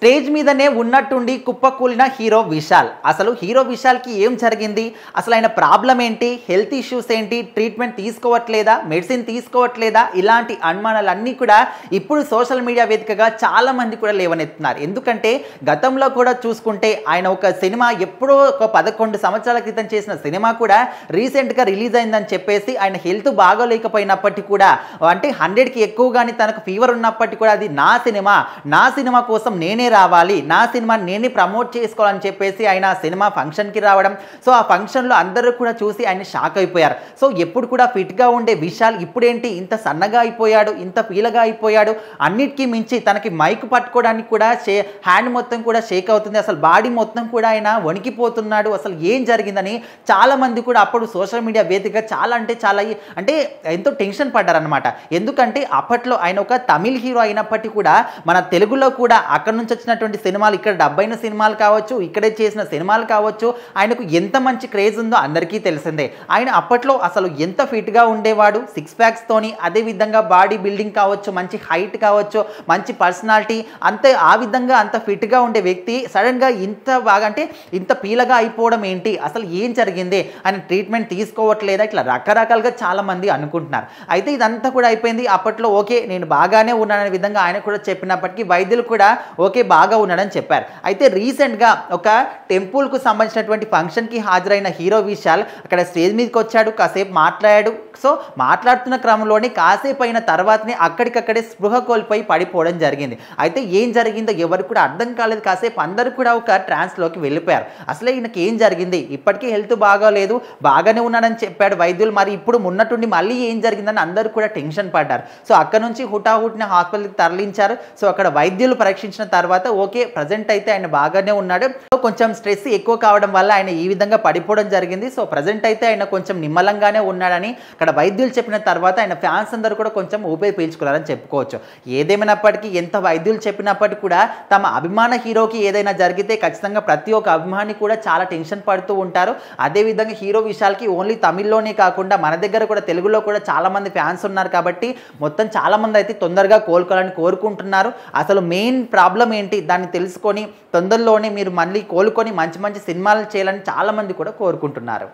Stage మీదనే ఉన్నట్టుండి కుప్పకూలిన hero Vishal. అసలు హీరో విశాల్‌కి ఏం జరిగింది? అసలు ఆయన ప్రాబ్లమ్ ఏంటి? హెల్త్ ఇష్యూస్ ఏంటి? ట్రీట్మెంట్ తీసుకోవట్లేదా? మెడిసిన్ తీసుకోవట్లేదా? ఇలాంటి అనుమానాలన్నీ కూడా ఇప్పుడు సోషల్ మీడియా వేదికగా చాలా మంది కూడా లేవనెత్తున్నారు. ఎందుకంటే గతంలో కూడా చూసుకుంటే ఆయన ఒక సినిమా ఎప్పుడో ఒక 11 సంవత్సరాల క్రితం చేసిన సినిమా కూడా రీసెంట్‌గా రిలీజ్ అయిందని చెప్పేసి ఆయన హెల్త్ బాగోలేకపోయినప్పటికీ కూడా అంటే 100కి ఎక్కువగానే తనకు ఫీవర్ ఉన్నప్పటికీ కూడా అది నా సినిమా కోసం నేనే రావాలి, నా సినిమాని నేనే ప్రమోట్ చేసుకోవాలని చెప్పేసి ఆయన సినిమా ఫంక్షన్‌కి రావడం. సో ఆ ఫంక్షన్‌లో అందరూ కూడా చూసి ఆయన షాక్ అయిపోయారు. సో ఎప్పుడు కూడా ఫిట్‌గా ఉండే విశాల్ ఇప్పుడేంటి ఇంత సన్నగా అయిపోయాడు, ఇంత పీలగా అయిపోయాడు. అన్నిటికీ మించి తనకి మైక్ పట్టుకోవడానికి కూడా హ్యాండ్ మొత్తం కూడా షేక్ అవుతుంది. అసలు బాడీ మొత్తం కూడా ఆయన వణికిపోతున్నాడు. అసలు ఏం జరిగిందని చాలా మంది కూడా అప్పుడు సోషల్ మీడియా వేదికగా చాలా ఎంతో టెన్షన్ పడ్డారనమాట. ఎందుకంటే అప్పట్లో ఆయన ఒక తమిళ్ హీరో అయినప్పటికీ కూడా మన తెలుగులో కూడా అక్కడ నుంచి వచ్చినటువంటి సినిమాలు, ఇక్కడ డబ్బైన సినిమాలు కావచ్చు, ఇక్కడే చేసిన సినిమాలు కావచ్చు, ఆయనకు ఎంత మంచి క్రేజ్ ఉందో అందరికీ తెలిసిందే. ఆయన అప్పట్లో అసలు ఎంత ఫిట్గా ఉండేవాడు, 6 ప్యాక్స్తోని, అదేవిధంగా బాడీ బిల్డింగ్ కావచ్చు, మంచి హైట్ కావచ్చు, మంచి పర్సనాలిటీ, ఆ విధంగా అంత ఫిట్గా ఉండే వ్యక్తి సడన్గా ఇంత బాగా ఇంత పీలగా అయిపోవడం ఏంటి, అసలు ఏం జరిగింది, ఆయన ట్రీట్మెంట్ తీసుకోవట్లేదా, ఇట్లా రకరకాలుగా చాలామంది అనుకుంటున్నారు. అయితే ఇదంతా కూడా అయిపోయింది. అప్పట్లో ఓకే నేను బాగానే ఉన్నాననే విధంగా ఆయన కూడా చెప్పినప్పటికీ వైద్యులు కూడా ఓకే బాగా ఉన్నాడని చెప్పారు. అయితే రీసెంట్గా ఒక టెంపుల్కు సంబంధించినటువంటి ఫంక్షన్కి హాజరైన హీరో విశాల్ అక్కడ స్టేజ్ మీదకి వచ్చాడు, కాసేపు మాట్లాడాడు. సో మాట్లాడుతున్న క్రమంలోనే కాసేపు అయిన తర్వాతనే అక్కడికక్కడే స్పృహ కోల్పోయి పడిపోవడం జరిగింది. అయితే ఏం జరిగిందో ఎవరికి కూడా అర్థం కాలేదు. కాసేపు అందరూ కూడా ఒక ట్రాన్స్లోకి వెళ్ళిపోయారు. అసలే ఈయనకి ఏం జరిగింది, ఇప్పటికీ హెల్త్ బాగాలేదు, బాగానే ఉన్నాడని చెప్పాడు వైద్యులు. మరి ఇప్పుడు ఉన్నట్టుండి మళ్ళీ ఏం జరిగిందని అందరూ కూడా టెన్షన్ పడ్డారు. సో అక్కడ నుంచి హుటాహుటిన హాస్పిటల్కి తరలించారు. సో అక్కడ వైద్యులు పరీక్షించిన తర్వాత ఓకే ప్రజెంట్ అయితే ఆయన బాగానే ఉన్నాడు. సో కొంచెం స్ట్రెస్ ఎక్కువ కావడం వల్ల ఆయన ఈ విధంగా పడిపోవడం జరిగింది. సో ప్రజెంట్ అయితే ఆయన కొంచెం నిమ్మలంగానే ఉన్నాడని అక్కడ వైద్యులు చెప్పిన తర్వాత ఆయన ఫ్యాన్స్ అందరూ కూడా కొంచెం ఊపిరి పీల్చుకున్నారని చెప్పుకోవచ్చు. ఏదేమైనప్పటికీ ఎంత వైద్యులు చెప్పినప్పటికీ కూడా తమ అభిమాన హీరోకి ఏదైనా జరిగితే ఖచ్చితంగా ప్రతి ఒక్క అభిమాని కూడా చాలా టెన్షన్ పడుతూ ఉంటారు. అదేవిధంగా హీరో విశాల్కి ఓన్లీ తమిళ్లోనే కాకుండా మన దగ్గర కూడా తెలుగులో కూడా చాలా మంది ఫ్యాన్స్ ఉన్నారు కాబట్టి మొత్తం చాలా మంది అయితే తొందరగా కోలుకోవాలని కోరుకుంటున్నారు. అసలు మెయిన్ ప్రాబ్లం ఏంటి దాన్ని తెలుసుకొని తొందరలోనే మీరు మళ్ళీ కోలుకొని మంచి మంచి సినిమాలు చేయాలని చాలా మంది కూడా కోరుకుంటున్నారు.